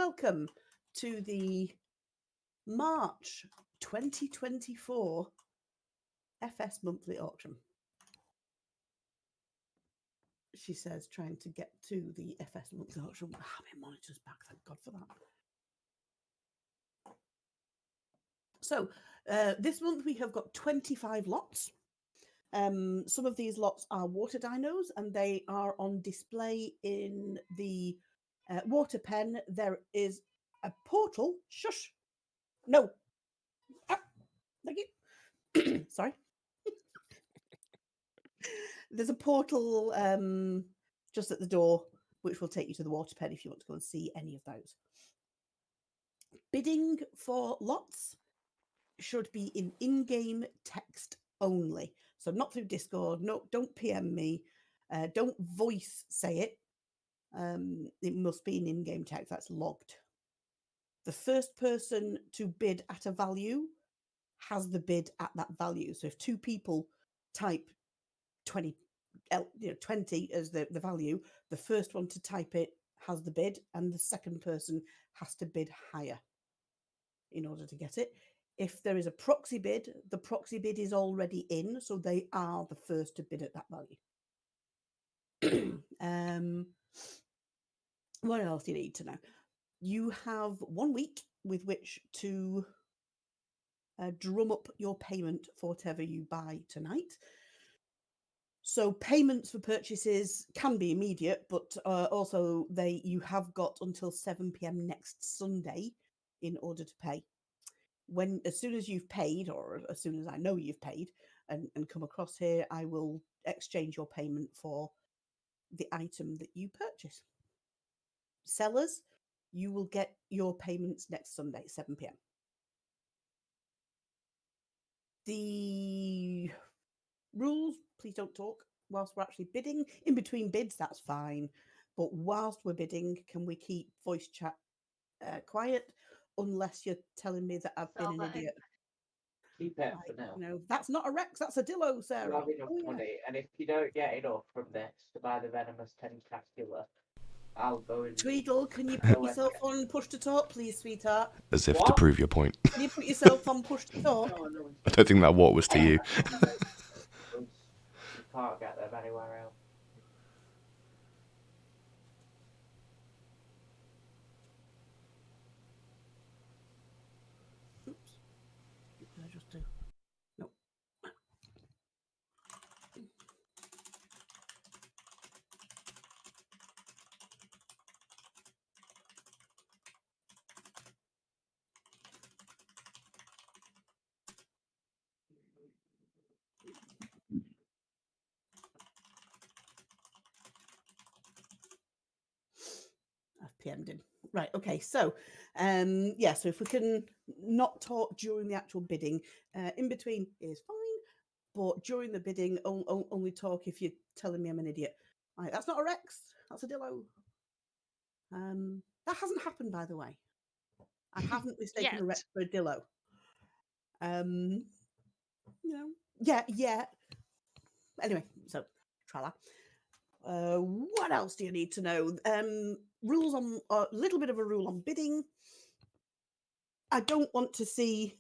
welcome to the March 2024 FS monthly auction. She says, trying to get to the FS monthly auction. My monitor's back, thank God for that. So this month we have got 25 lots. Some of these lots are water dinos and they are on display in the water pen. There is a portal. Shush. No. Ah, thank you. Sorry. There's a portal just at the door, which will take you to the water pen if you want to go and see any of those. Bidding for lots should be in-game text only. So not through Discord. No, don't PM me. Don't voice say it. It must be in in-game text. That's logged. The first person to bid at a value has the bid at that value. So if two people type 20 as the value, the first one to type it has the bid, and the second person has to bid higher in order to get it. If there is a proxy bid, the proxy bid is already in, so they are the first to bid at that value. What else do you need to know? You have 1 week with which to drum up your payment for whatever you buy tonight. So payments for purchases can be immediate, but also you have got until 7 p.m. next Sunday in order to pay. As soon as you've paid, or as soon as I know you've paid and come across here, I will exchange your payment for the item that you purchase. Sellers, you will get your payments next Sunday, 7 p.m. The rules, please don't talk whilst we're actually bidding. In between bids, that's fine. But whilst we're bidding, can we keep voice chat quiet? Unless you're telling me that I've been an idiot. Keep it for now. No, that's not a Rex, that's a Dillo, Sarah. You have enough money, and if you don't get enough from this to buy the Venomous Tentacular, I'll go and... Tweedle, can you put yourself on push to talk, please, sweetheart? As if to prove your point. Can you put yourself on push to talk? I don't think that what was to you. You can't get them anywhere else. Oops. What did I just do? No. I've PM'd him. Right, okay, so yeah, so if we can not talk during the actual bidding, in between is fine, but during the bidding, only talk if you're telling me I'm an idiot. Right, that's not a Rex, that's a Dillo. That hasn't happened, by the way. I haven't mistaken a Rex for a Dillo. Yeah. Anyway, so try that. What else do you need to know? Rules on a little bit of a rule on bidding. I don't want to see.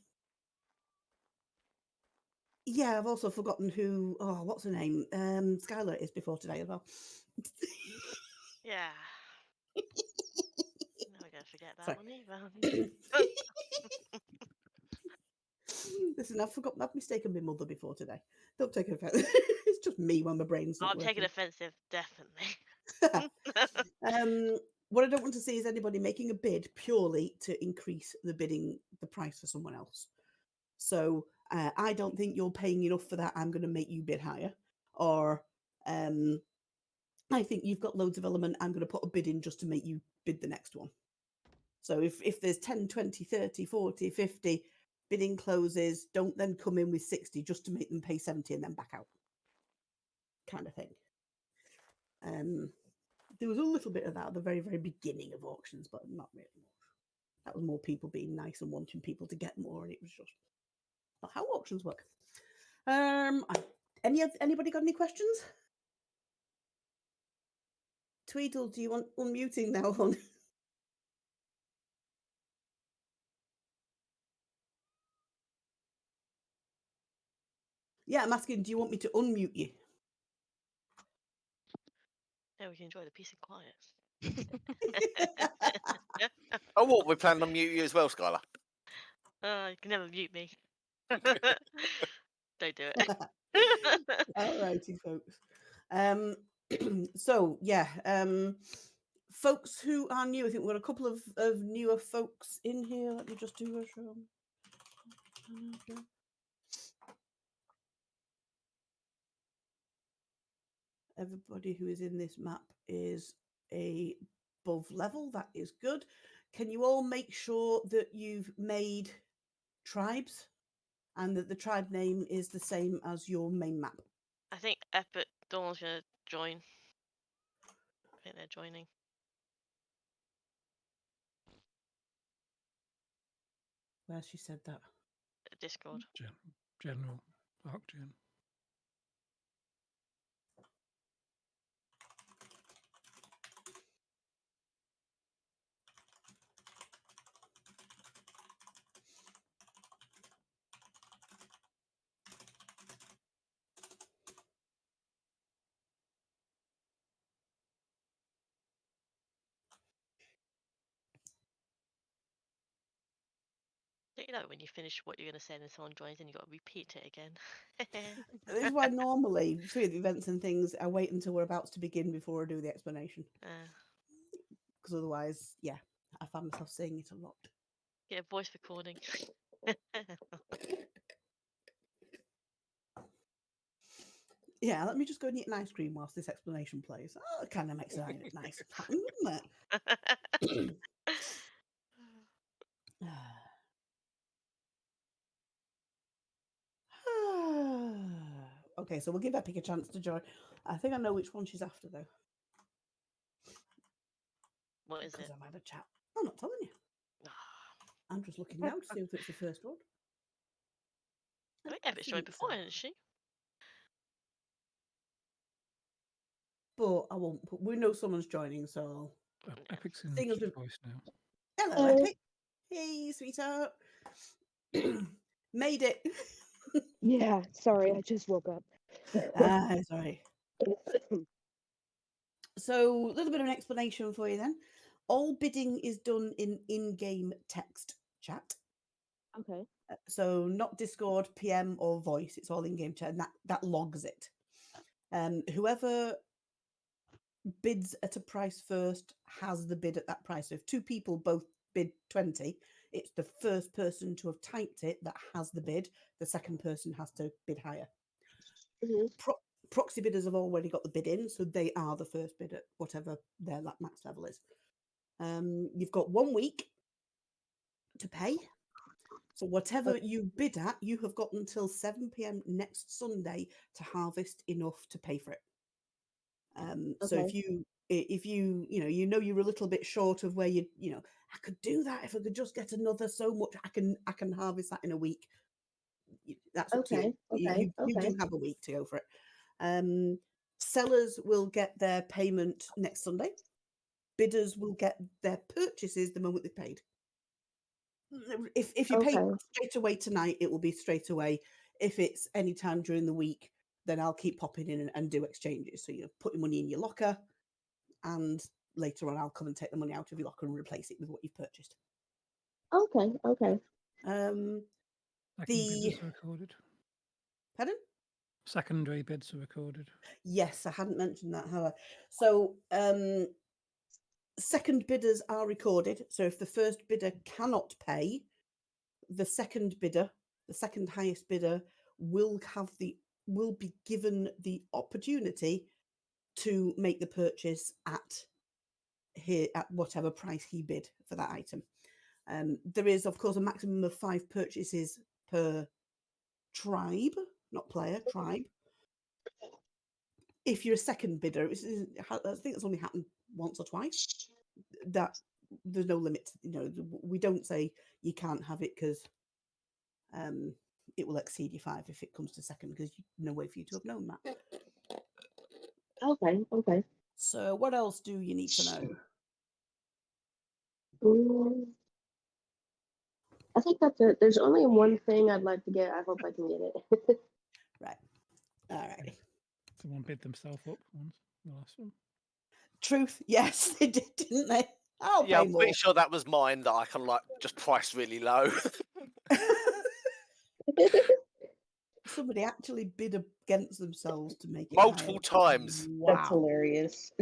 Yeah, I've also forgotten who. Oh, what's her name? Skylar is before today as well. Yeah. No, we're gonna forget that one either. Listen, I've mistaken my mother before today. Don't take it offensive. It's just me when my brain's not I'm taking working. offensive, definitely. What I don't want to see is anybody making a bid purely to increase the price for someone else. So I don't think you're paying enough for that. I'm going to make you bid higher. Or I think you've got loads of element. I'm going to put a bid in just to make you bid the next one. So if there's 10, 20, 30, 40, 50 bidding closes, don't then come in with 60 just to make them pay 70 and then back out. Kind of thing. There was a little bit of that at the very, very beginning of auctions, but not really more. That was more people being nice and wanting people to get more, and it was just not how auctions work. Anybody got any questions? Tweedle, do you want unmuting now, hon? Yeah, I'm asking, do you want me to unmute you? Yeah, we can enjoy the peace and quiet. Oh, what? We're planning on mute you as well, Skylar. You can never mute me. Don't do it. All righty, folks. So yeah, folks who are new, I think we've got a couple of newer folks in here. Let me just do a show. Everybody who is in this map is above level. That is good. Can you all make sure that you've made tribes and that the tribe name is the same as your main map? I think Epic Dawn's gonna join. I think they're joining. Where she said that? Discord. General ARK Gen. Don't you know when you finish what you're gonna say and then someone joins and you got to repeat it again? This is why normally through the events and things, I wait until we're about to begin before I do the explanation. Because otherwise, yeah, I find myself saying it a lot. Get a voice recording. Yeah, let me just go and eat an ice cream whilst this explanation plays. Oh, it kind of makes it nice and fun, doesn't it? Okay, so we'll give Epic a chance to join. I think I know which one she's after, though. What is Because it? I'm out of chat. I'm not telling you. I'm just looking now to see if it's the first one. I think Epic's joined before, isn't she? But I won't put. We know someone's joining, so. Epic's in Seeing as we've- voice now. Hello, Epic. Hey, sweetheart. Made it. Yeah, sorry, I just woke up. Sorry. So, a little bit of an explanation for you then. All bidding is done in-game text chat. Okay. So, not Discord, PM, or voice. It's all in-game chat, and that logs it. Whoever bids at a price first has the bid at that price. So, if two people both bid 20, it's the first person to have typed it that has the bid. The second person has to bid higher. Mm-hmm. Proxy bidders have already got the bid in, so they are the first bid at whatever their max level is. You've got 1 week to pay. So whatever you bid at, you have got until 7 p.m. next Sunday to harvest enough to pay for it. So if you you're a little bit short of where I could do that if I could just get another so much, I can harvest that in a week. That's up to you. You do have a week to go for it. Sellers will get their payment next Sunday. Bidders will get their purchases the moment they paid. If you pay straight away tonight, it will be straight away. If it's any time during the week, then I'll keep popping in and do exchanges. So put your money in your locker, and later on I'll come and take the money out of your locker and replace it with what you've purchased. Okay. Bids are recorded. Pardon? Secondary bids are recorded. Yes, I hadn't mentioned that, have I? So second bidders are recorded. So if the first bidder cannot pay, the second highest bidder will be given the opportunity to make the purchase at whatever price he bid for that item. There is, of course, a maximum of 5 purchases per tribe, not player, tribe. If you're a second bidder, I think it's only happened once or twice. That there's no limit. We don't say you can't have it because it will exceed your 5 if it comes to second, because no way for you to have known that. Okay. So what else do you need to know? I think that's it. There's only one thing I'd like to get. I hope I can get it. Right. All righty. Someone bid themselves up once. The last one. Truth. Yes, they did, didn't they? I'll Yeah, pay I'm more. pretty sure that was mine that I kind of like just priced really low. Somebody actually bid against themselves to make it Multiple higher. times. That's Wow. hilarious.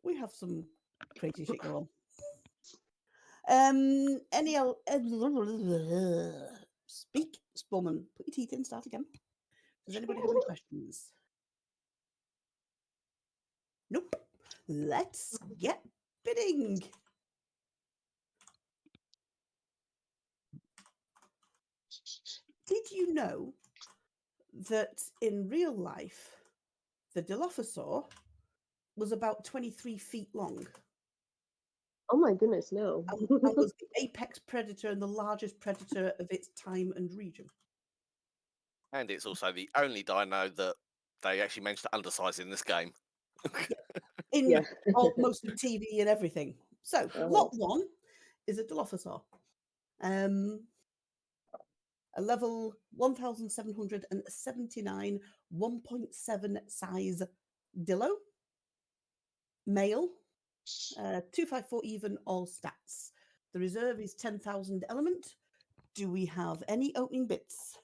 We have some crazy shit going on. Any speak, Spawman. Put your teeth in. Start again. Does anybody have any questions? Nope. Let's get bidding. Did you know that in real life, the Dilophosaur was about 23 feet long Oh my goodness, no. and was the apex predator and the largest predator of its time and region? And it's also the only dino that they actually managed to undersize in this game. In Yeah. most of TV and everything. So, lot 1 is a Dilophosaur. A level 1779 1.7 size Dillo. Male. 254 even, all stats. The reserve is 10,000 element. Do we have any opening bits?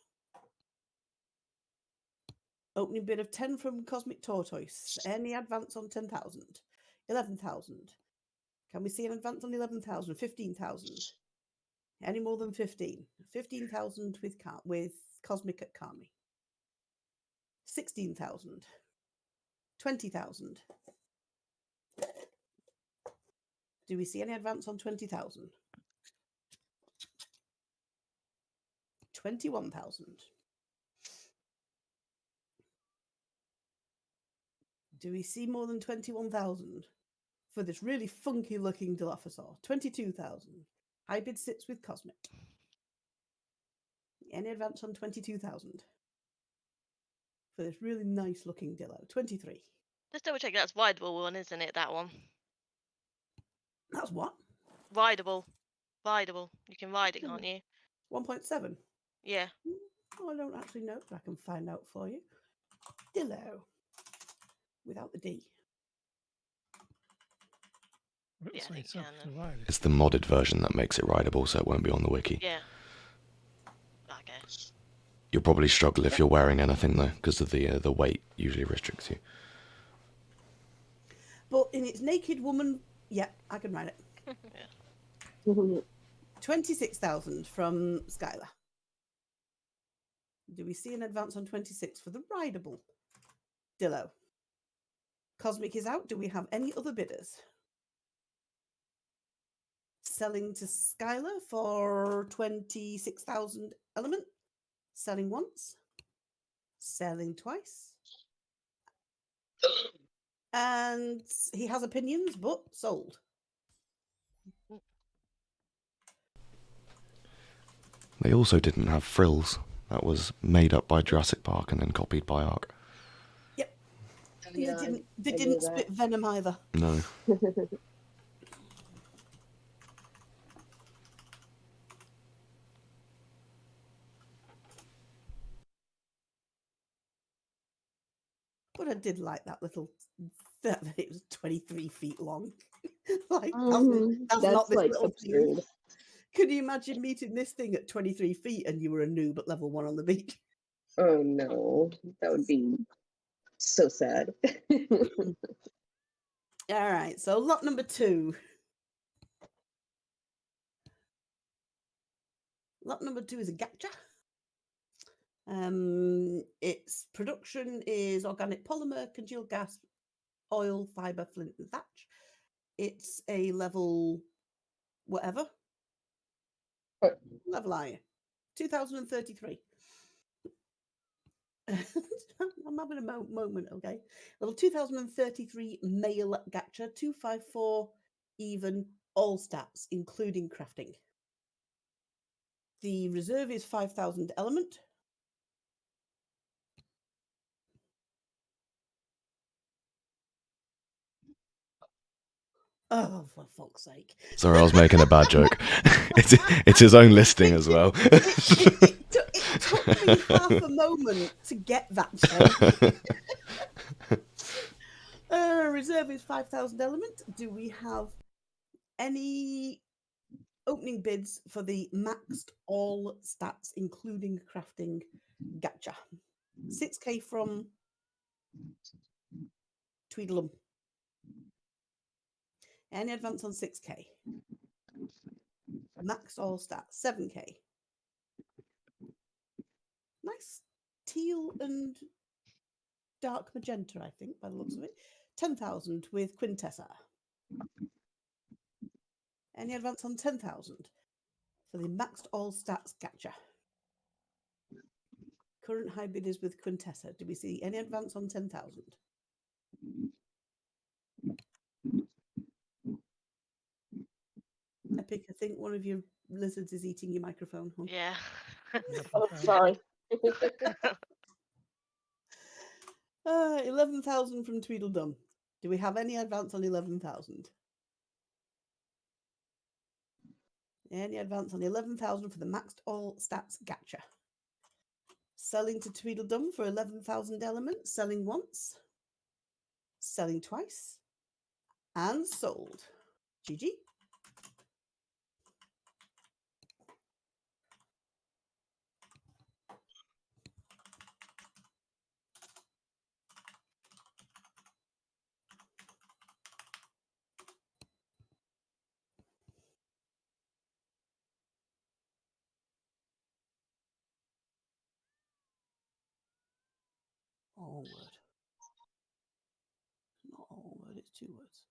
Opening bid of 10 from Cosmic Tortoise. Any advance on 10,000? 11,000. Can we see an advance on 11,000? 15,000. Any more than 15? 15,000 with Cosmic at Kami. 16,000. 20,000. Do we see any advance on 20,000? 21,000. Do we see more than 21,000 for this really funky looking Dilophosaur? 22,000. High bid sits with Cosmic. Any advance on 22,000 for this really nice looking Dillo? 23. Just double check. That's rideable one, isn't it? That one. That's what? Rideable. Rideable. You can ride it, can't you? 1.7. Yeah. Oh, I don't actually know, but I can find out for you. Dillo. Without the D. Yeah, I think you can. It's the modded version that makes it rideable, so it won't be on the wiki. Yeah. Okay. You'll probably struggle if you're wearing anything though, because of the weight usually restricts you. But in its naked woman, yeah, I can ride it. Yeah. 26,000 from Skylar. Do we see an advance on 26 for the rideable Dillo? Cosmic is out. Do we have any other bidders? Selling to Skylar for 26,000 element. Selling once. Selling twice. And he has opinions, but sold. They also didn't have frills. That was made up by Jurassic Park and then copied by ARK. Yep. Yeah, they I knew didn't that. spit venom either. No. But I did like that little, that it was 23 feet long. Like, that's not this like little absurd. thing. Could you imagine meeting this thing at 23 feet and you were a noob at level 1 on the beach? Oh no, that would be so sad. All right, so lot number 2. Lot number 2 is a gacha. Its production is organic polymer, congealed gas, oil, fiber, flint, and thatch. It's a level whatever. What? Level are you? 2033. I'm having a moment, okay? Level 2033 male gacha, 254 even, all stats, including crafting. The reserve is 5,000 element. Oh, for fuck's sake. Sorry, I was making a bad joke. It's his own listing as well. It It took me half a moment to get that, Jen. Reserve is 5,000 element. Do we have any opening bids for the maxed all stats, including crafting gacha? 6k from Tweedledum. Any advance on 6k? Max all stats, 7k. Nice teal and dark magenta, I think, by the looks of it. 10,000 with Quintessa. Any advance on 10,000 for the maxed all stats gacha? Current high bid is with Quintessa. Do we see any advance on 10,000? Epic, I think one of your lizards is eating your microphone. Huh? Yeah. Oh, sorry. 11,000 from Tweedledum. Do we have any advance on 11,000? Any advance on 11,000 for the maxed all stats gacha? Selling to Tweedledum for 11,000 elements. Selling once. Selling twice. And sold. GG. All word. Not all word, it's 2 words.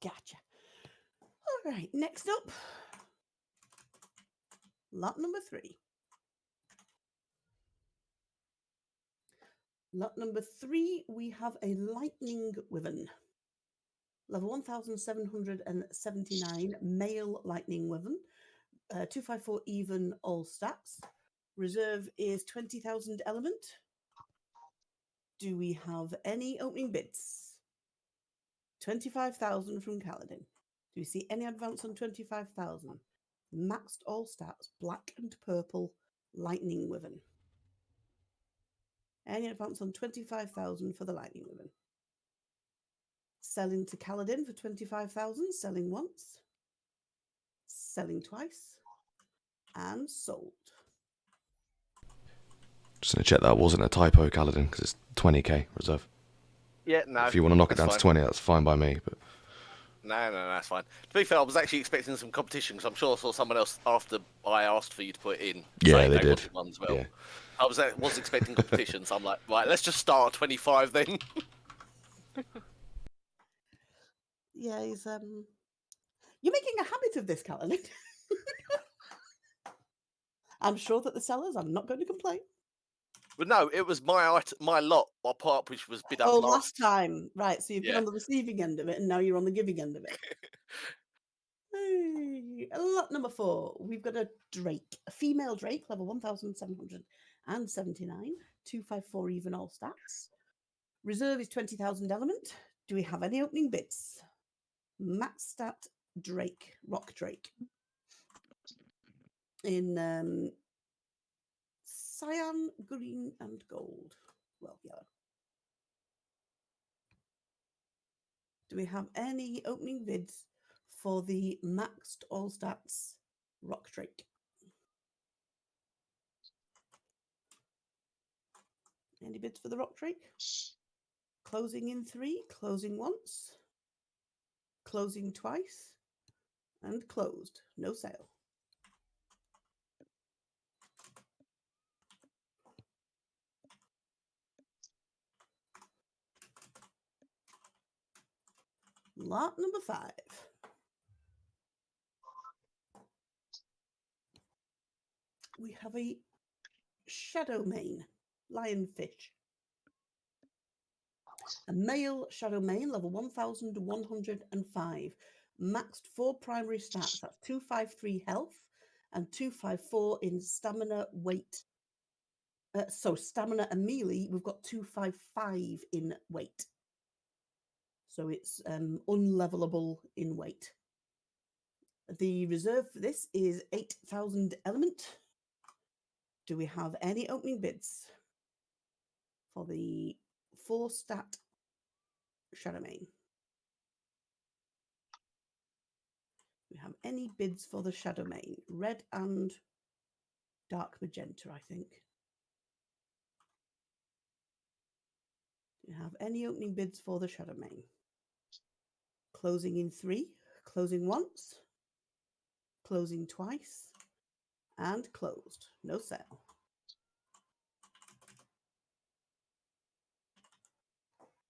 Gotcha. All right, next up, lot number 3. Lot number 3, we have a lightning wyvern. Level 1,779, male lightning wyvern. 254 even all stats. Reserve is 20,000 element. Do we have any opening bids? 25,000 from Kaladin. Do you see any advance on 25,000? Maxed all stats, black and purple, lightning wyvern. Any advance on 25,000 for the lightning wyvern? Selling to Kaladin for 25,000, selling once, selling twice, and sold. Just gonna check that wasn't a typo, Kaladin, because it's 20k reserve. Yeah, no. If you want to knock it that's down to fine. 20, that's fine by me. But No, that's fine. To be fair, I was actually expecting some competition because I'm sure I saw someone else after I asked for you to put it in. Yeah, saying they did. wanted one as well. Yeah. I was expecting competition, so I'm like, right, let's just start at 25 then. Yeah, he's you're making a habit of this, Kaladin. I'm sure that the sellers are not going to complain. But no, it was my lot I put up, which was bid up last time. Right, so you've been Yeah. on the receiving end of it, and now you're on the giving end of it. Hey, lot number 4. We've got a drake, a female drake, level 1,779, 254 even all stats. Reserve is 20,000 element. Do we have any opening bids? Max stat drake, rock drake. In cyan, green, and gold. Well, yellow. Do we have any opening bids for the maxed all stats rock drake? Any bids for the rock drake? Closing in 3, closing once, closing twice, and closed. No sale. Lot number 5. We have a shadow mane lionfish. A male shadow mane, level 1,105. Maxed 4 primary stats. That's 253 health and 254 in stamina, weight, So stamina and melee, we've got 255 in weight. So it's unlevelable in weight. The reserve for this is 8,000 element. Do we have any opening bids for the 4-stat Shadowmane? We have any bids for the Shadowmane? Red and dark magenta, I think. Do you have any opening bids for the Shadowmane? Closing in 3, closing once, closing twice, and closed. No sale.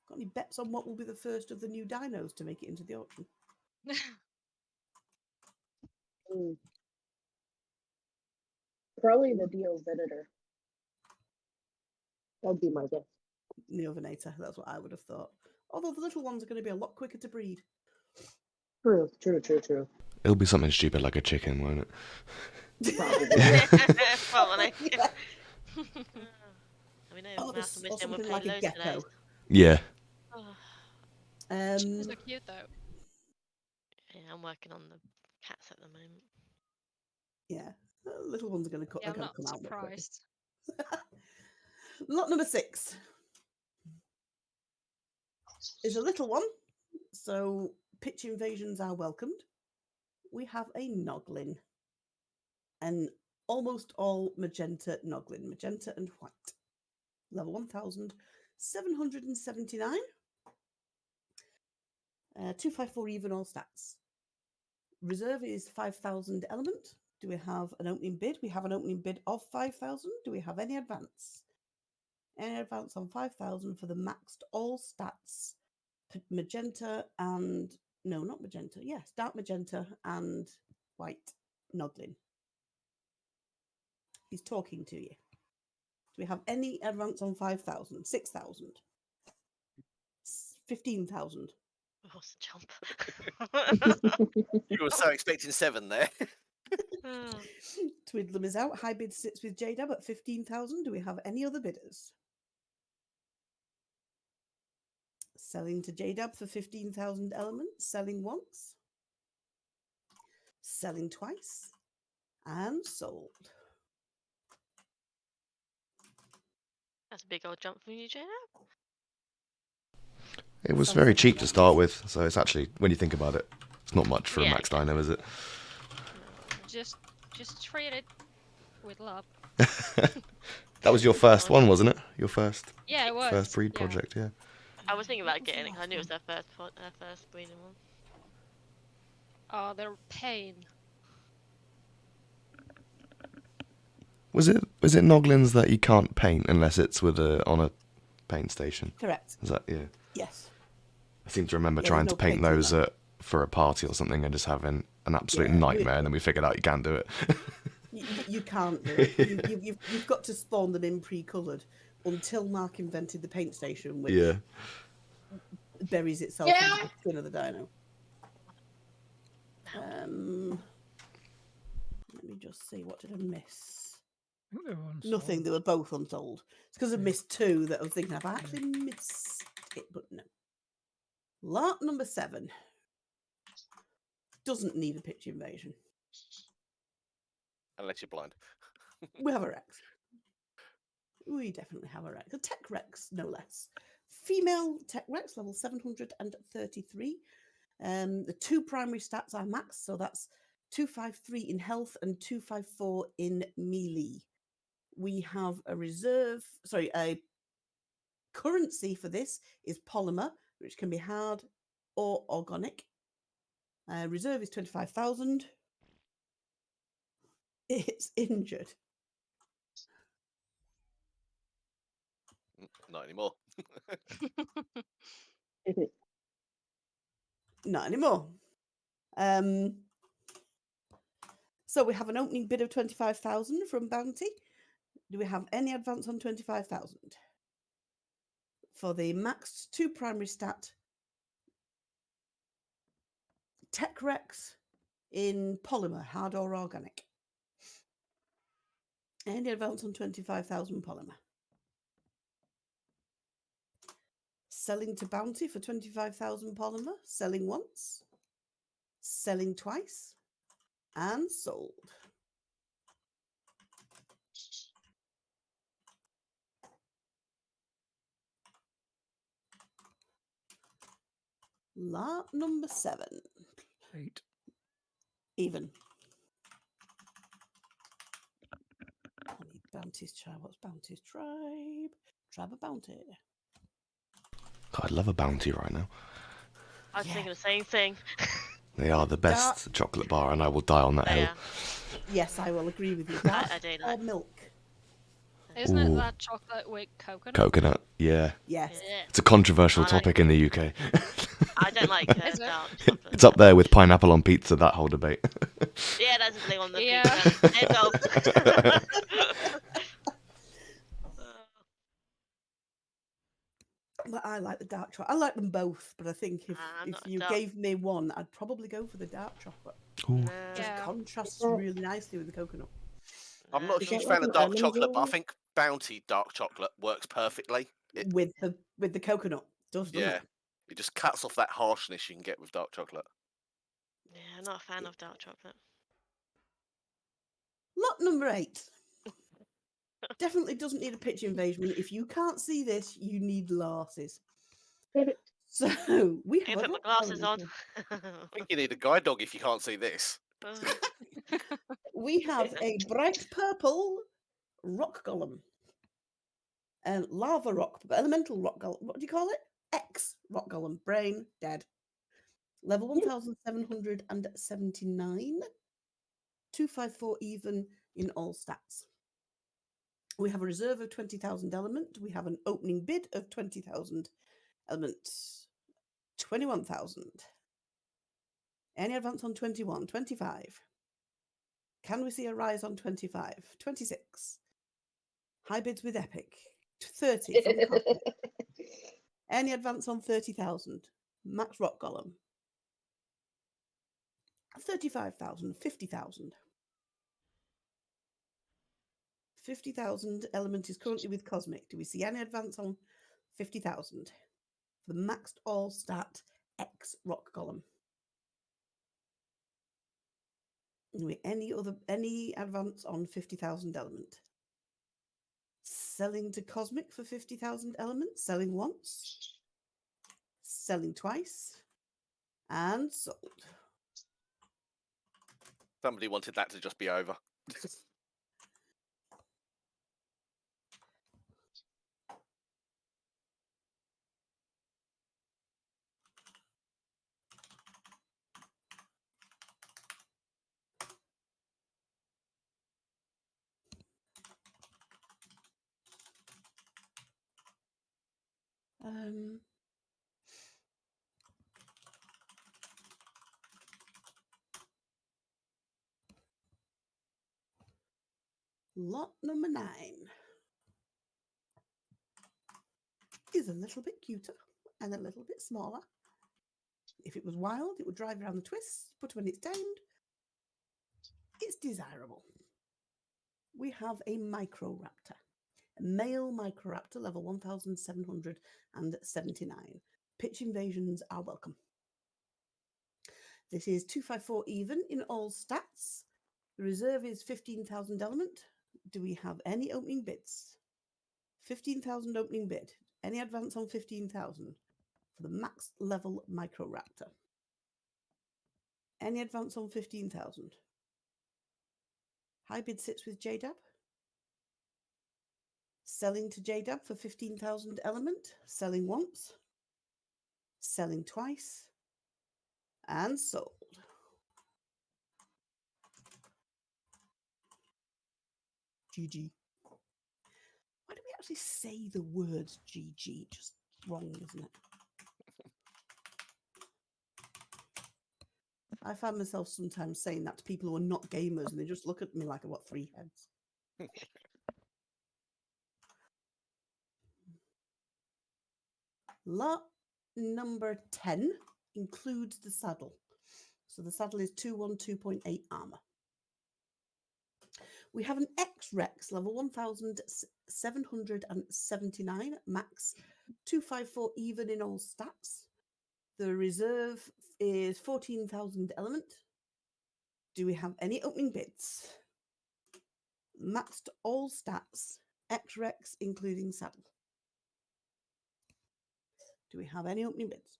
Got any bets on what will be the first of the new dinos to make it into the auction? Mm. Probably the Dio Venator. That'd be my guess. Neovenator, that's what I would have thought. Although the little ones are going to be a lot quicker to breed. True. It'll be something stupid like a chicken, won't it? Probably. Probably. Yeah. We know Oh, Mouse and or Wisdom will something pay like a loads for those. gecko. Yeah. Oh, Chickens are cute though. yeah, I'm working on the cats at the moment. Yeah, little ones are going to Yeah, I'm not come out. surprised. Lot number 6 is a little one, so pitch invasions are welcomed. We have a Noglin, and almost all magenta Noglin, magenta and white. Level 1,779. 254 even all stats. Reserve is 5,000 element. Do we have an opening bid? We have an opening bid of 5,000. Do we have any advance? Any advance on 5,000 for the maxed all stats? Magenta and... No, not magenta. Yes, dark magenta and white Noglin. He's talking to you. Do we have any advance on 5,000? 6,000? 15,000? Oh, it's a jump. You were so expecting 7 there. Oh, Twiddlem is out. High bid sits with JDab at 15,000. Do we have any other bidders? Selling to JDab for 15,000 elements. Selling once. Selling twice. And sold. that's a big old jump from you, Jenna. It was Sounds very like cheap a to lot. start with, so it's actually, when you think about it, it's not much for Yeah, a max dino, is it? Just treat it with love. That was your first one, wasn't it? Your first Yeah, it was. first breed yeah. project, yeah. I was thinking What about was the getting it 'cause I last knew it was one? their first breeding one. Oh, they're pain. Was it Noglins that you can't paint unless it's with on a paint station? Correct. Is that, yeah? Yes. I seem to remember Yeah, trying there's to no paint painting those them. for a party or something and just having an absolute Yeah, nightmare, and then we figured out you can't do it. You can't do it. You've got to spawn them in pre-coloured until Mark invented the paint station, which Yeah. buries itself Yeah. into the skin of the dino. Let me just see, what did I miss? I think they were unsold. Nothing, they were both unsold. It's because I Yeah. missed 2 that I was thinking I've actually missed it, but no. Lot number 7 doesn't need a pitch invasion. Unless you're blind. We have a Rex. We definitely have a Rex. A Tech Rex, no less. Female Tech Rex, level 733. The 2 primary stats are max, so that's 253 in health and 254 in melee. We have a currency for this is polymer, which can be hard or organic. Reserve is 25,000. It's injured. Not anymore. Not anymore. So we have an opening bid of 25,000 from Bounty. Do we have any advance on 25,000? For the maxed 2 primary stat, Tech Rex in polymer, hard or organic. Any advance on 25,000 polymer. Selling to Bounty for 25,000 polymer. Selling once. Selling twice. And sold. Lot number 7. 8. Even. I need Bounty's tribe. What's Bounty's tribe? Tribe of Bounty. God, I'd love a bounty right now. I was Yeah. thinking the same thing. They are the best chocolate bar, and I will die on that hill. Yeah. Yes, I will agree with you. Dark I do or like. milk? Isn't it Ooh. that chocolate with coconut? Coconut, yeah. Yes. Yeah. It's a controversial I like- topic in the UK. I don't like Is it? dark chocolate. It's up there with pineapple on pizza, that whole debate. Yeah, that's the thing on the Yeah. pizza. Head off. But I like the dark chocolate. I like them both, but I think if I'm not a you dark- gave me one, I'd probably go for the dark chocolate. Ooh. No, Just Yeah. contrasts Yeah. really nicely with the coconut. I'm not a Is huge that fan like of an dark almond chocolate, but I one? think Bounty dark chocolate works perfectly. It, With the coconut. Doesn't yeah, it? it just cuts off that harshness you can get with dark chocolate. yeah, I'm not a fan of dark chocolate. Lot number 8. Definitely doesn't need a pitch invasion. If you can't see this, you need glasses. So we Can have I a put my rock glasses on? elemental. I think you need a guide dog if you can't see this. We have a bright purple rock golem. Lava rock, elemental rock golem. What do you call it? X rock golem. Brain dead. Level 1779. 254 even in all stats. We have a reserve of 20,000 element. We have an opening bid of 20,000 element. 21,000. Any advance on 21? 25. Can we see a rise on 25? 26. High bids with Epic. 30 from Cosmic. Any advance on 30,000? Max Rock Golem. 35,000. 50,000. 50,000 element is currently with Cosmic. Do we see any advance on 50,000? For the maxed all stat X Rock Golem. Any advance on 50,000 element? Selling to Cosmic for 50,000 element. Selling once. Selling twice. And sold. Somebody wanted that to just be over. Lot number 9 is a little bit cuter and a little bit smaller. If it was wild, it would drive around the twists, but when it's tamed, it's desirable. We have a Microraptor, a male Microraptor, level 1779. Pitch invasions are welcome. This is 254 even in all stats. The reserve is 15,000 element. Do we have any opening bids? 15,000 opening bid. Any advance on 15,000 for the max level Microraptor? Any advance on 15,000? High bid sits with JDAB. Selling to JDAB for 15,000 element. Selling once. Selling twice. And sold. GG. Why do we actually say the words GG? Just wrong, isn't it? I find myself sometimes saying that to people who are not gamers and they just look at me like I've got 3 heads. Lot number 10 includes the saddle. So the saddle is 212.8 armor. We have an X-Rex level 1779 max 254 even in all stats. The reserve is 14,000 element. Do we have any opening bids? Maxed all stats, X-Rex including saddle. Do we have any opening bids?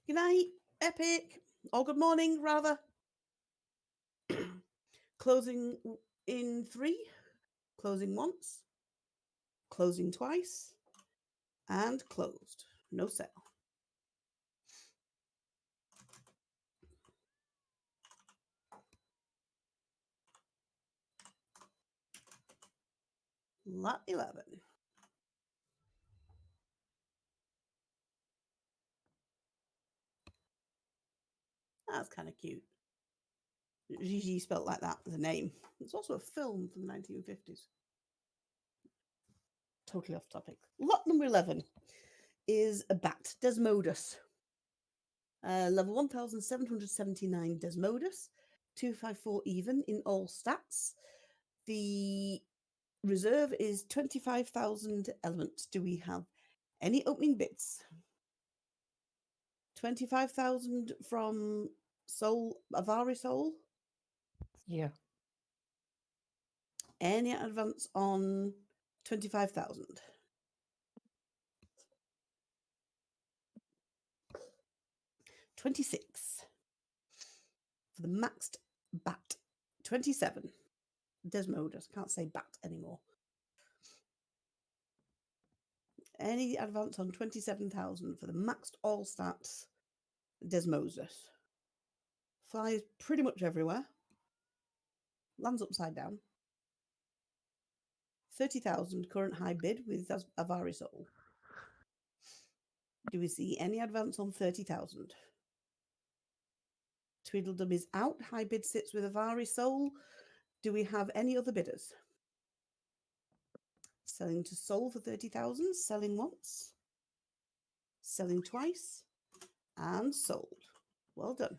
Good night, Epic. Or good morning, rather. Closing in 3, closing once, closing twice, and closed. No sale. Lot 11. That's kind of cute. Gigi spelt like that as a name. It's also a film from the 1950s. Totally off topic. Lot number 11 is a bat, Desmodus. Level 1779 Desmodus, 254 even in all stats. The reserve is 25,000 elements. Do we have any opening bits? 25,000 from Soul, Avari Soul. Yeah. Any advance on 25,000? 26 for the maxed bat. 27. Desmodus. Can't say bat anymore. Any advance on 27,000 for the maxed all stats. Desmodus. Flies pretty much everywhere. Lands upside down. 30,000 current high bid with Avari Soul. Do we see any advance on 30,000? Tweedledum is out. High bid sits with Avari Soul. Do we have any other bidders? Selling to Soul for 30,000. Selling once. Selling twice. And sold. Well done.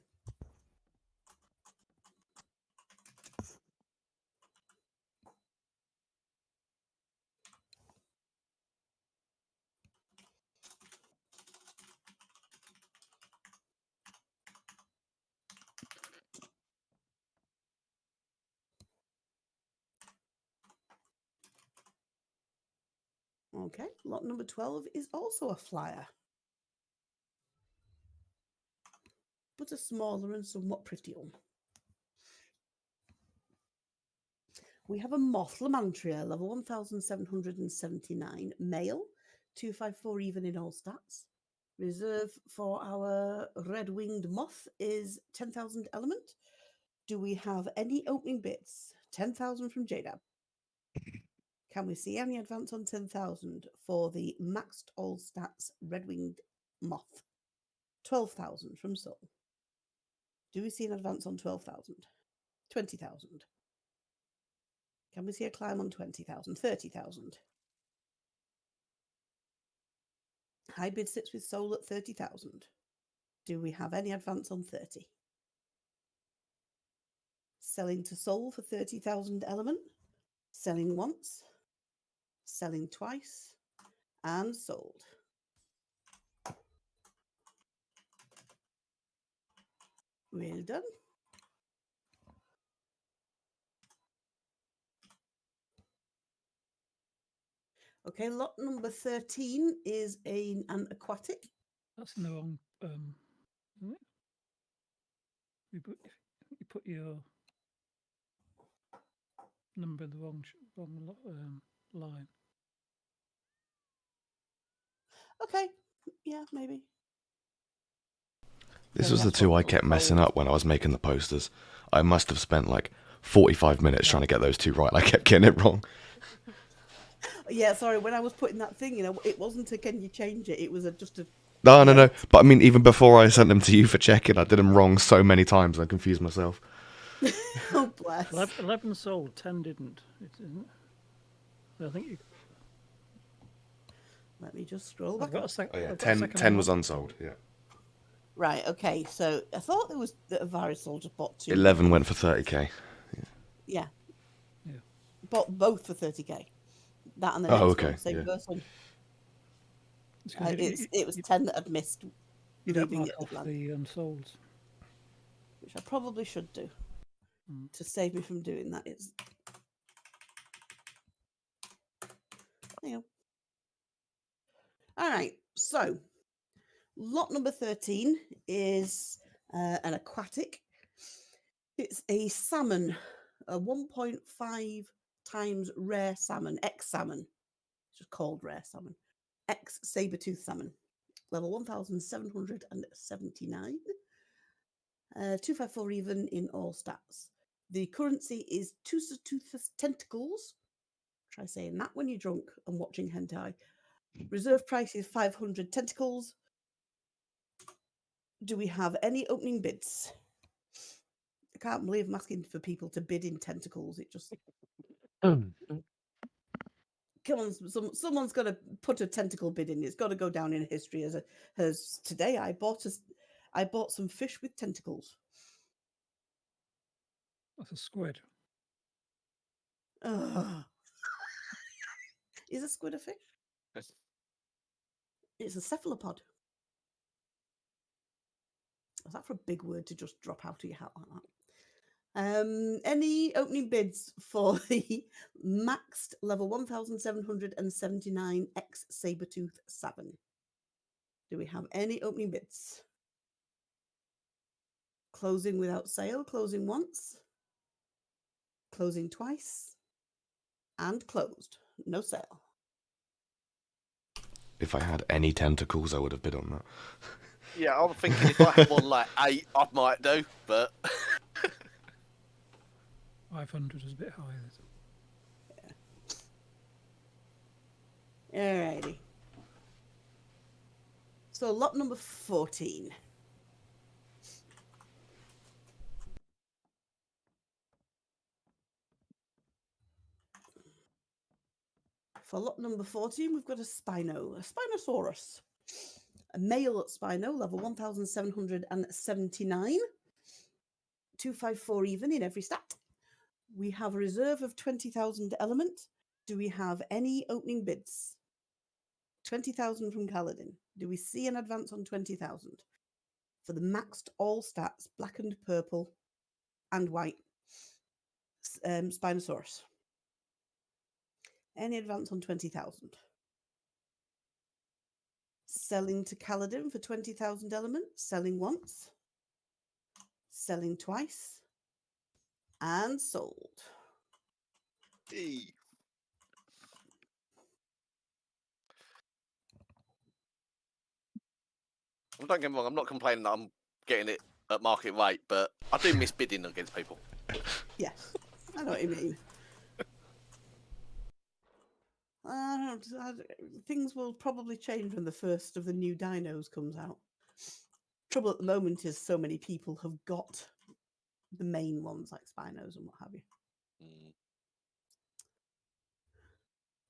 Okay, lot number 12 is also a flyer, but a smaller and somewhat pretty one. We have a Moth Lamantria, level 1779, male, 254 even in all stats. Reserve for our red-winged moth is 10,000 element. Do we have any opening bits? 10,000 from JDAB. Can we see any advance on 10,000 for the maxed all stats red-winged moth? 12,000 from Soul. Do we see an advance on 12,000? 20,000. Can we see a climb on 20,000? 30,000. High bid sits with Soul at 30,000. Do we have any advance on 30? Selling to Soul for 30,000 element. Selling once. Selling twice. And sold. Well done. Okay, lot number 13 is an aquatic. That's in the wrong. Isn't it? You put your number in the wrong line. Okay, yeah, maybe. This So was the that's two what I was kept messing told. up when I was making the posters. I must have spent like 45 minutes trying to get those two right. I kept getting it wrong. Yeah, sorry, when I was putting that thing, it wasn't a can you change it? It was just a... No. But I mean, even before I sent them to you for checking, I did them wrong so many times I confused myself. Oh, bless. 11 sold, 10 didn't. It didn't. I think you. Let me just scroll I've back got up. a second. Oh yeah, I've got a 10 second 10 one was up. unsold. Yeah. Right, okay. So I thought there was that a virus soldier bought 2. 11 went for 30k. Yeah. Yeah. Bought both for 30k. That and the Oh, next okay, one, same yeah. person. It's 'cause It was 10 that had missed you don't leaving mark it at off the blank, the unsolds. which I probably should do to save me from doing that. It's hang on. All right, so lot number 13 is an aquatic. It's a salmon, a 1.5 times rare salmon, X salmon. It's just called rare salmon. X saber-tooth salmon, level 1779. 254 even in all stats. The currency is toothless tentacles. Try saying that when you're drunk and watching hentai. Reserve price is 500 tentacles. Do we have any opening bids? I can't believe I'm asking for people to bid in tentacles. It just come on, someone's got to put a tentacle bid in. It's got to go down in history as today. I bought some fish with tentacles. That's a squid. Ugh. Is a squid a fish? It's a cephalopod. Is that for a big word to just drop out of your hat like that? Any opening bids for the maxed level 1779 X Sabertooth Salmon? Do we have any opening bids? Closing without sale, closing once, closing twice, and closed. No sale. If I had any tentacles, I would have bid on that. Yeah, I'm thinking if I had one like 8, I might do, but 500 is a bit higher. Alrighty. So lot number 14. For lot number 14, we've got a Spinosaurus. A male Spino, level 1779. 254 even in every stat. We have a reserve of 20,000 element. Do we have any opening bids? 20,000 from Kaladin. Do we see an advance on 20,000? For the maxed all stats, black and purple and white Spinosaurus. Any advance on 20,000? Selling to Kaladin for 20,000 element. Selling once. Selling twice. And sold. don't get me wrong, I'm not complaining that I'm getting it at market rate, but I do miss bidding against people. Yeah, I know what you mean. Things will probably change when the first of the new dinos comes out. Trouble at the moment is so many people have got the main ones like Spinos and what have you.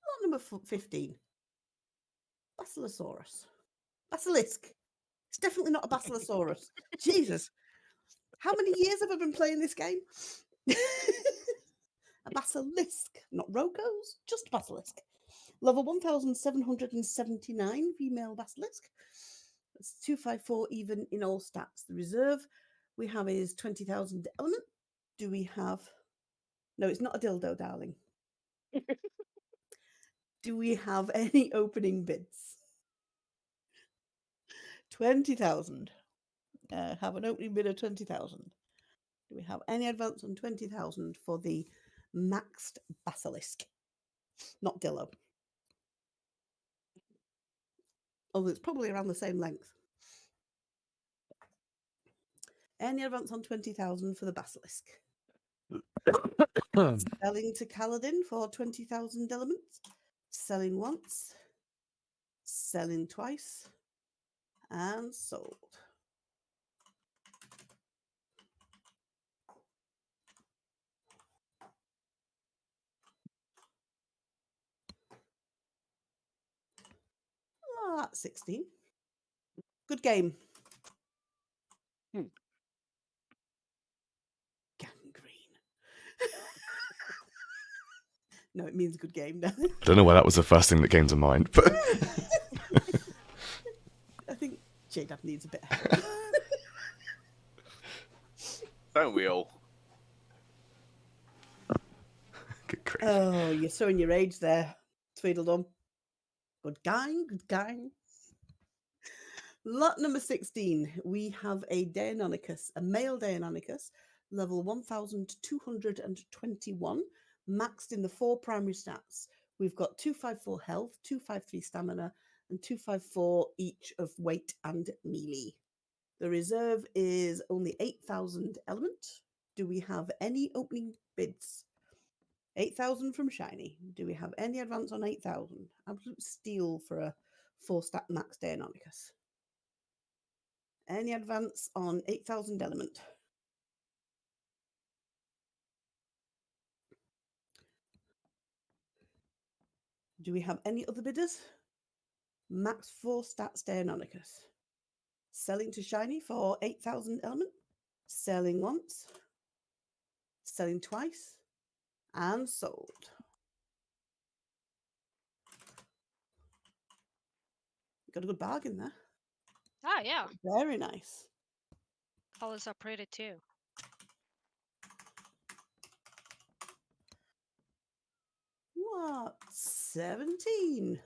Lot number 15. Basilosaurus. Basilisk. It's definitely not a Basilosaurus. Jesus. How many years have I been playing this game? A basilisk. Not Rokos, just basilisk. Level 1779, female basilisk. That's 254 even in all stats. The reserve we have is 20,000 element. Do we have... No, it's not a dildo, darling. Do we have any opening bids? 20,000. Have an opening bid of 20,000. Do we have any advance on 20,000 for the maxed basilisk? Not Dillo. Although it's probably around the same length. Any advance on 20,000 for the basilisk? Selling to Kaladin for 20,000 elements. Selling once. Selling twice. And sold. Oh, that's 16. Good game. Gangrene. No, it means good game now. I don't know why that was the first thing that came to mind, but I think J-Dab needs a bit of help. Don't we all? good grief. Oh, you're showing your age there, Tweedledum. Good guy, good guy. Lot number 16, we have a Deinonychus, a male Deinonychus, level 1221, maxed in the 4 primary stats. We've got 254 health, 253 stamina, and 254 each of weight and melee. The reserve is only 8,000 element. Do we have any opening bids? 8,000 from Shiny. Do we have any advance on 8,000? Absolute steal for a 4-stat max Deinonychus. Any advance on 8,000 element? Do we have any other bidders? Max 4 stats Deinonychus. Selling to Shiny for 8,000 element. Selling once. Selling twice. And sold. Got a good bargain there. Ah, yeah. Very nice. Colors are pretty too. What? 17.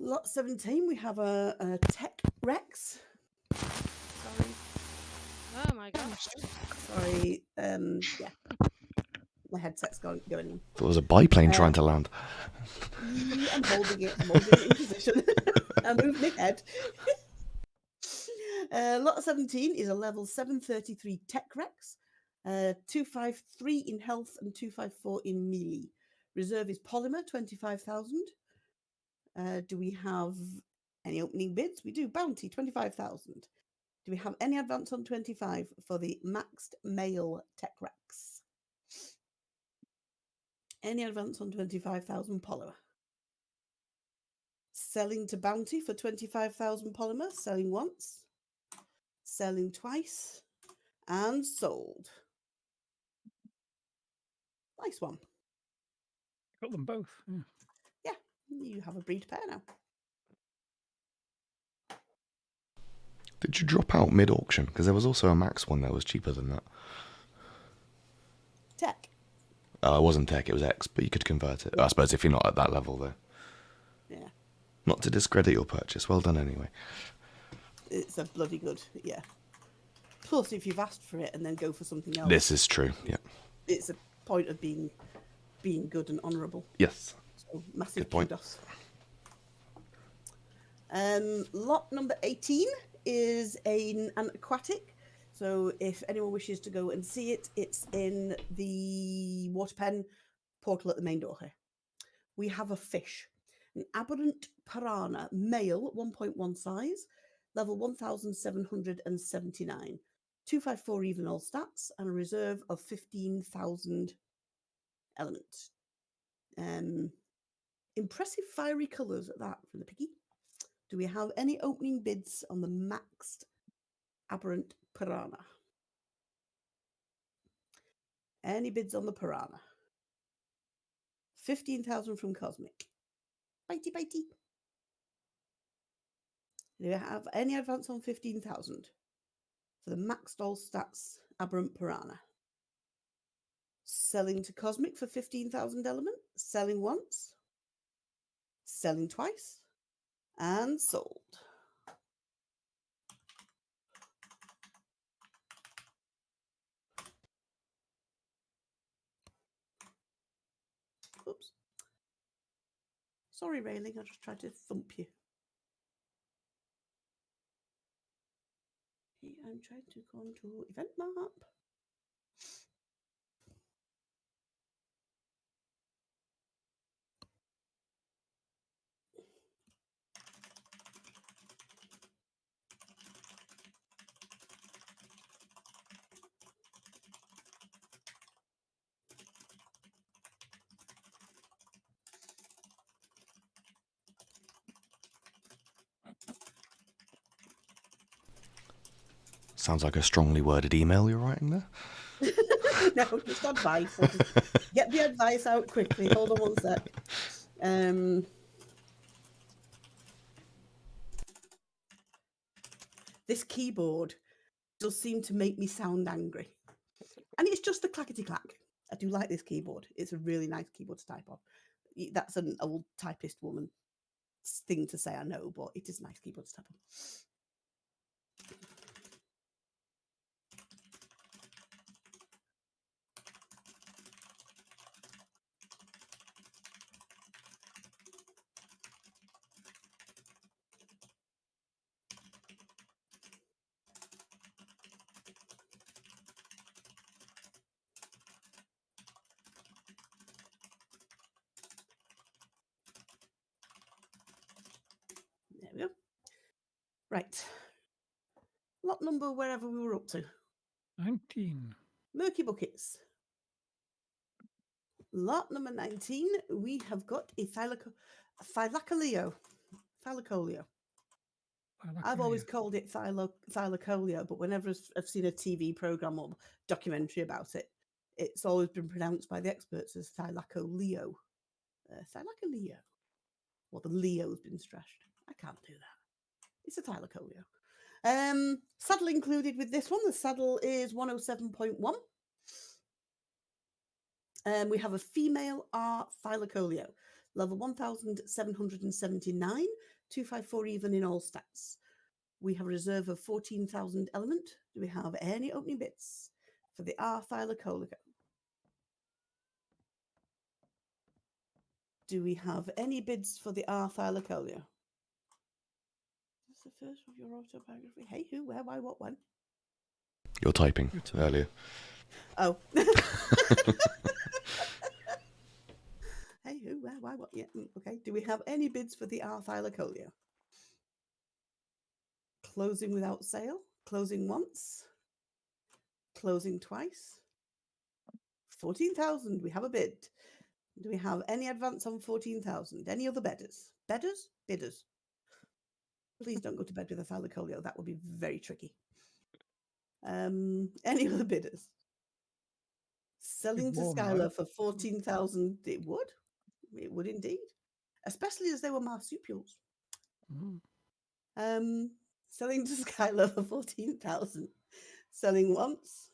Lot 17, we have a Tech Rex. Sorry. Oh my gosh. Sorry. Yeah. My headset's going in. There was a biplane trying to land. Yeah, I'm holding it. I'm holding it in position. I'm moving it head. Lot 17 is a level 733 Tech Rex. 253 in health and 254 in melee. Reserve is polymer, 25,000. Do we have any opening bids? We do. Bounty, 25,000. Do we have any advance on 25 for the maxed male Tech Rex? Any advance on 25,000 polymer? Selling to Bounty for 25,000 polymer. Selling once. Selling twice. And sold. Nice one. Got them both. Yeah. Yeah, you have a breed pair now. Did you drop out mid-auction? Because there was also a max one that was cheaper than that. Tech. It wasn't Tech, it was X, but you could convert it. I suppose if you're not at that level, though. Yeah. Not to discredit your purchase. Well done, anyway. It's a bloody good, yeah. Plus, if you've asked for it and then go for something else, This is true, yeah. it's a point of being good and honourable. Yes. So, massive Good point. kudos. Lot number 18 is an aquatic. So if anyone wishes to go and see it, it's in the water pen portal at the main door here. We have a fish, an aberrant piranha, male, 1.1 size, level 1,779, 254 even all stats, and a reserve of 15,000 element. Impressive fiery colours at that from the piggy. Do we have any opening bids on the maxed aberrant piranha? Any bids on the piranha? 15,000 from Cosmic. Bitey, bitey. Do we have any advance on 15,000 for the maxed all stats aberrant piranha? Selling to Cosmic for 15,000 element. Selling once. Selling twice. And sold. Oops. Sorry, Railing. I just tried to thump you. I'm trying to go on to event map. Sounds like a strongly worded email you're writing there. No, just advice. I'll just get the advice out quickly. Hold on one sec. This keyboard does seem to make me sound angry. And it's just a clackety clack. I do like this keyboard. It's a really nice keyboard to type on. That's an old typist woman thing to say, I know, but it is a nice keyboard to type on. There we go. Right. Lot number wherever we were up to. 19. Murky buckets. Lot number 19, we have got a thylacoleo. Thylacoleo. I've always called it thylacoleo, but whenever I've seen a TV program or documentary about it, it's always been pronounced by the experts as thylacoleo. Thylacoleo. Well, the Leo's been stressed. I can't do that. It's a thylacoleo. Saddle included with this one. The saddle is 107.1. We have a female R thylacoleo, level 1779, 254 even in all stats. We have a reserve of 14,000 element. Do we have any opening bits for the R thylacoleo? Do we have any bids for the R thylacoleo? Is this the first of your autobiography? Hey, who, where, why, what, when? You're typing earlier. Oh. Hey, who, where, why, what? Yeah, okay. Do we have any bids for the R thylacoleo? Closing without sale, closing once, closing twice. 14,000, we have a bid. Do we have any advance on 14,000? Any other bidders? Bidders? Please don't go to bed with a thylacoleo. That would be very tricky. Any other bidders? Selling to warm, Skylar right? for 14,000. It would. It would indeed. Especially as they were marsupials. Selling to Skylar for 14,000. Selling once.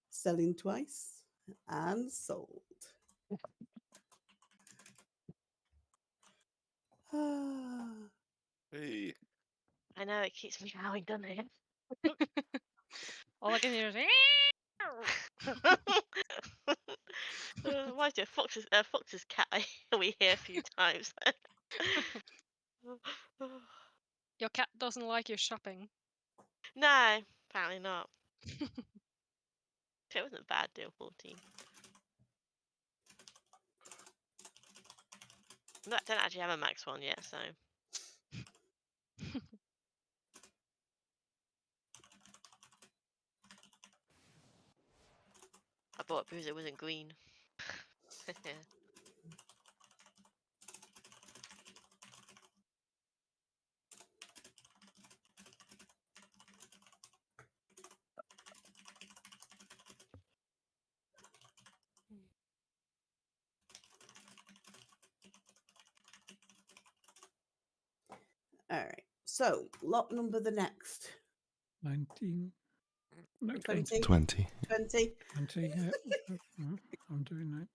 Selling twice. And sold. Hey. I know it keeps me going, doesn't it? All I can hear is. Why do Fox's cat we hear a few times. Your cat doesn't like your shopping. No, apparently not. It wasn't a bad deal, 14. I don't actually have a max one yet, so. I bought it because it wasn't green. All right. So, lot number the next. 19. No, 20. 20. 20. 20, yeah. I'm doing that.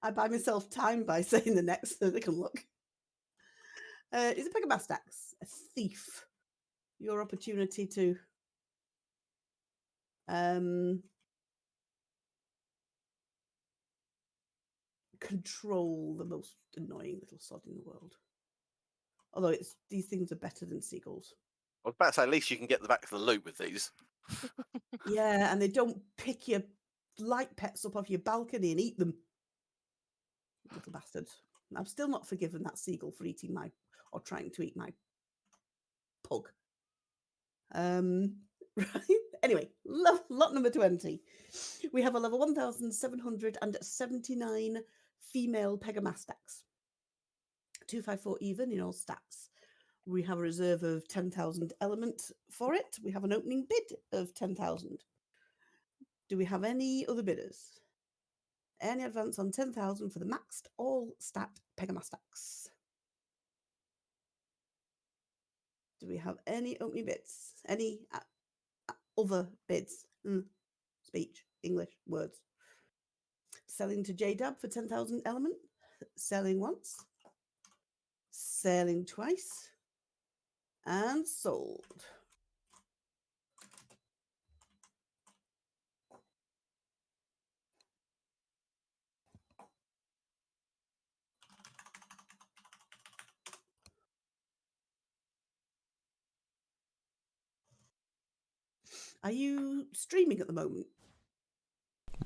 I buy myself time by saying the next so they can look. It's a Pegamastax, a thief. Your opportunity to control the most annoying little sod in the world. Although these things are better than seagulls. I was about to say, at least you can get the back of the loop with these. Yeah, and they don't pick your light pets up off your balcony and eat them. Little bastards. I'm still not forgiven that seagull for eating or trying to eat my pug. Right. Anyway, lot number 20. We have a level 1779 female Pegamastax. 254 even in all stats. We have a reserve of 10,000 element for it. We have an opening bid of 10,000. Do we have any other bidders? Any advance on 10,000 for the maxed all stat Pegamastax? Do we have any opening bids? Any other bids? Speech, English, words. Selling to JDab for 10,000 element. Selling once. Selling twice. And sold. Are you streaming at the moment?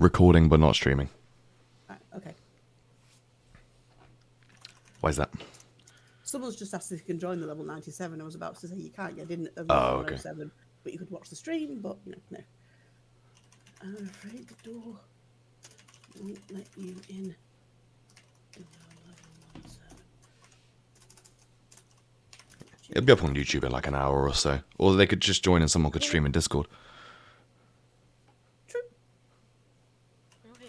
Recording but not streaming. Right, okay. Why is that? Someone's just asked if you can join the level 97. I was about to say you can't. You didn't at Oh, level okay. 107, but you could watch the stream. But no. I'm afraid the door won't let you in. It'll be up on YouTube in like an hour or so. Or they could just join and someone could stream in Discord. True. Oh yeah.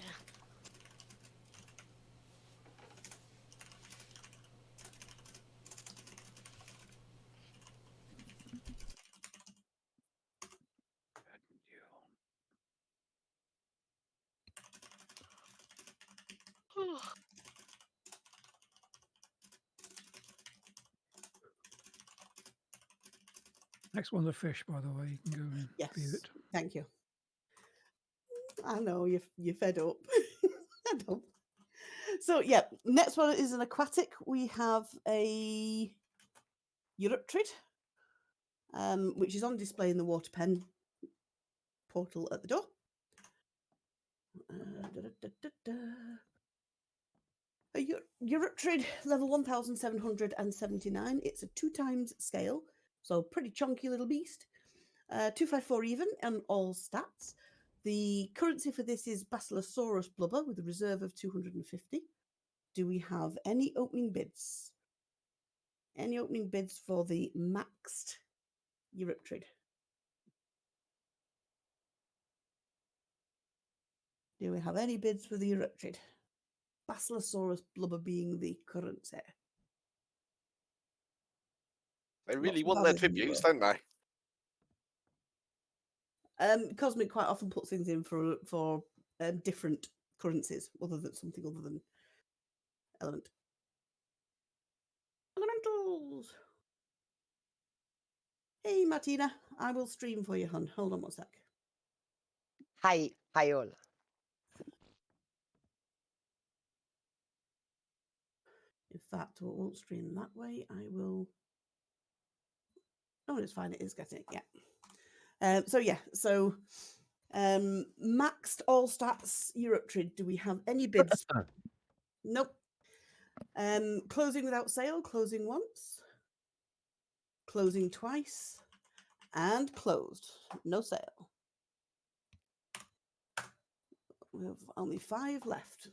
Next one, the fish, by the way. You can go and Yes. view it. Thank you. I know you're fed up. I know. So yeah, next one is an aquatic. We have a Euryptrid, which is on display in the water pen portal at the door. A Euryptrid, level 1779. It's a 2x scale, so pretty chunky little beast. 254 even on all stats. The currency for this is Basilosaurus blubber with a reserve of 250. Do we have any opening bids? Any opening bids for the maxed Euryptrid? Do we have any bids for the Euryptrid? Basilosaurus blubber being the currency. They really Lots of want their others in the tributes, world. don't they? Cosmic quite often puts things in for different currencies, something other than element. Elementals. Hey Martina, I will stream for you, hun. Hold on one sec. Hi all. In fact, I won't stream that way. I will. Oh, it's fine. It is getting it. Yeah. So maxed all stats Euryptrid. Do we have any bids? Nope. Closing without sale. Closing once. Closing twice. And closed. No sale. We have only 5 left.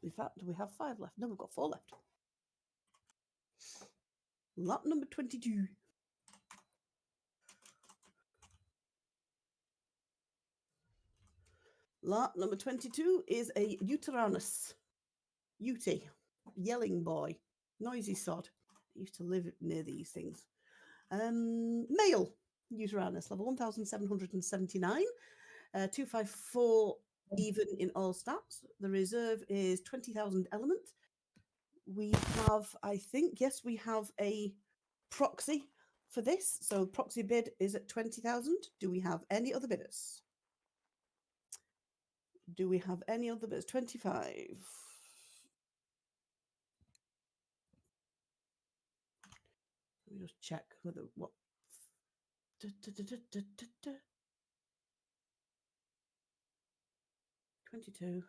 In fact, do we have 5 left? No, we've got 4 left. Lot number 22. Lot number 22 is a Uteranus. Ute. Yelling boy. Noisy sod. I used to live near these things. Male Uteranus, level 1779. 254 even in all stats. The reserve is 20,000 element. We have, I think, yes, we have a proxy for this. So proxy bid is at 20,000. Do we have any other bidders? Do we have any other bidders? 25. Let me just check whether what. 22.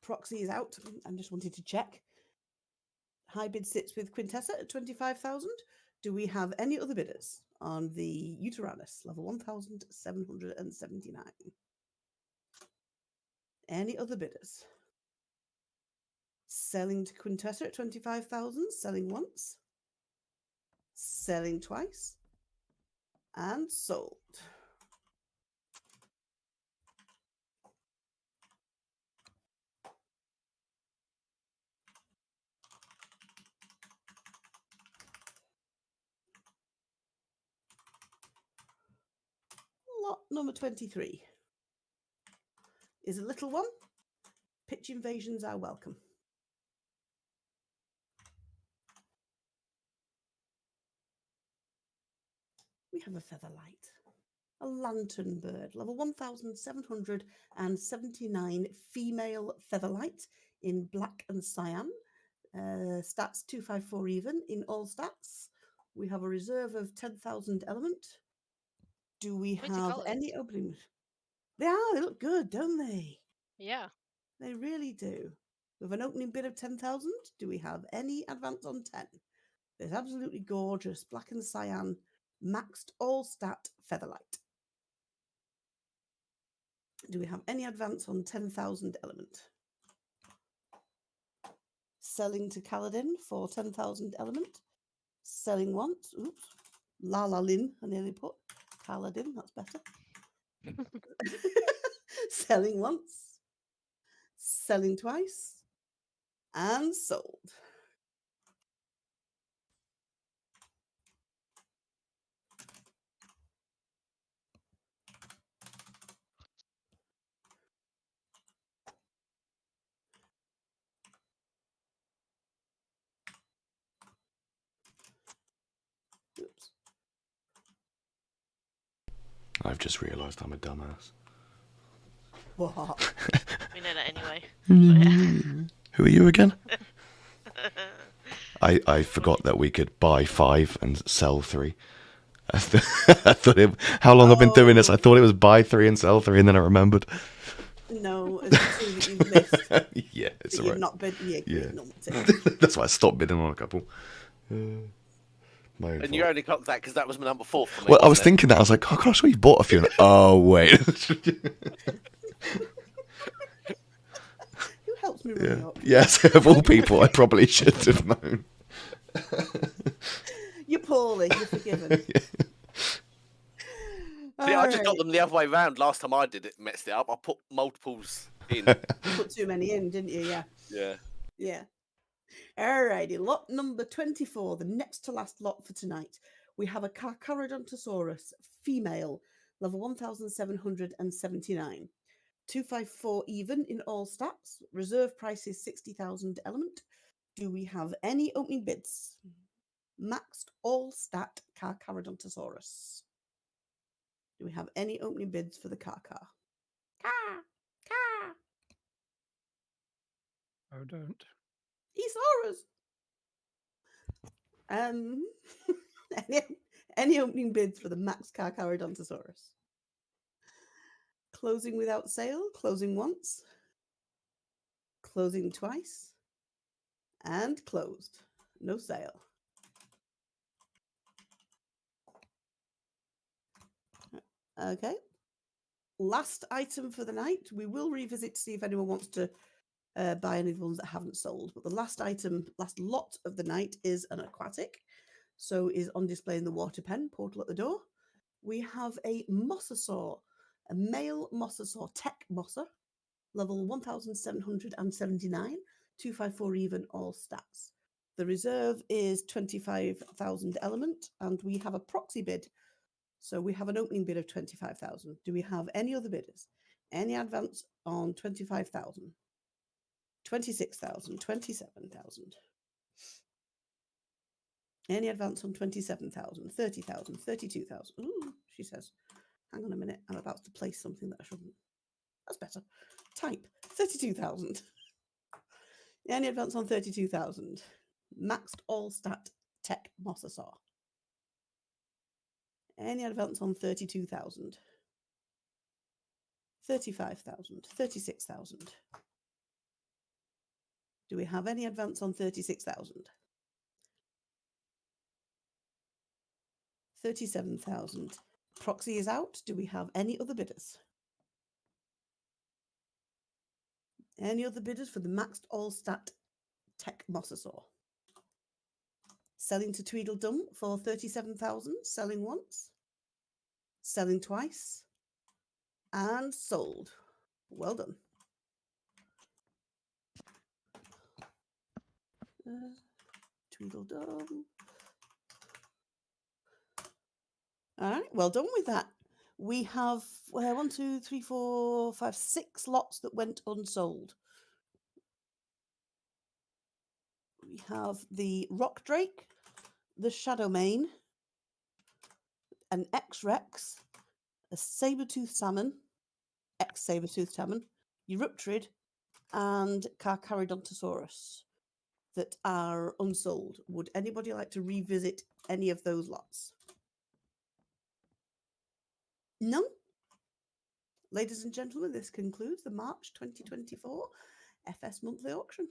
Proxy is out. I just wanted to check. High bid sits with Quintessa at 25,000. Do we have any other bidders on the Uteranus, level 1779? Any other bidders? Selling to Quintessa at 25,000, selling once. selling twice, and sold. Lot number 23 is a little one. Pitch invasions are welcome. We have a featherlight, a lantern bird, level 1779 female featherlight in black and cyan. Stats 254 even in all stats. We have a reserve of 10,000 element. Do we Pretty have colours. any openings? They are, they look good, don't they? Yeah. They really do. With an opening bid of 10,000, do we have any advance on 10? There's absolutely gorgeous black and cyan maxed all stat featherlight. Do we have any advance on 10,000 element? Selling to Kaladin for 10,000 element. Selling once. Oops. La Lin, I nearly put. Kaladin, that's better. Selling once. Selling twice. And sold. Oops. I've just realised I'm a dumbass. What? We know that anyway. Who are you again? I forgot that we could buy 5 and sell 3. I thought how long I've been doing this? I thought it was buy 3 and sell 3, and then I remembered. No, it's the 2 that you've missed. Yeah, it's That alright. you've not bid. Yeah, Yeah. numpty. That's why I stopped bidding on a couple. My own And fault. you only got that because that was my number 4 for me. Well, I was wasn't it? thinking that. I was like, oh gosh, you bought a few. Oh, wait. Who helps me run Yeah. up? Yes, of all people, I probably should have known. You're poorly. You're forgiven. See, I just got them the other way round. Last time I did it, messed it up. I put multiples in. You put too many in, didn't you? Yeah. Yeah. Yeah. Alrighty, lot number 24, the next to last lot for tonight. We have a Carcharodontosaurus female, level 1779. 254 even in all stats. Reserve price is 60,000 element. Do we have any opening bids? Maxed all stat Carcharodontosaurus. Do we have any opening bids for the Carchar? Car. I don't. Esaurus. Any opening bids for the Max Carcharodontosaurus? Closing without sale, closing once, closing twice, and closed. No sale. Okay. Last item for the night. We will revisit to see if anyone wants to buy any of the ones that haven't sold. But the last item, last lot of the night is an aquatic. So is on display in the water pen, portal at the door. We have a mosasaur, a male mosasaur, tech mosa, level 1779, 254 even, all stats. The reserve is 25,000 element, and we have a proxy bid. So we have an opening bid of 25,000. Do we have any other bidders? Any advance on 25,000? 26,000, 27,000. Any advance on 27,000, 30,000, 32,000. Ooh, she says. Hang on a minute. I'm about to place something that I shouldn't. That's better. Type 32,000. Any advance on 32,000? Maxed all stat tech mosasaur. Any advance on 32,000? 35,000, 36,000. Do we have any advance on 36,000? 37,000. Proxy is out. Do we have any other bidders? Any other bidders for the maxed all stat tech mosasaur? Selling to Tweedledum for 37,000. Selling once. Selling twice. And sold. Well done. Tweedledum. All right, well done with that. We have 1, 2, 3, 4, 5, 6 lots that went unsold. We have the Rock Drake, the Shadowmane, an X-Rex, a Saber-toothed Salmon, X-Saber-toothed Salmon, Euripterid, and Carcharodontosaurus that are unsold. Would anybody like to revisit any of those lots? No? Ladies and gentlemen, this concludes the March 2024 FS monthly auction.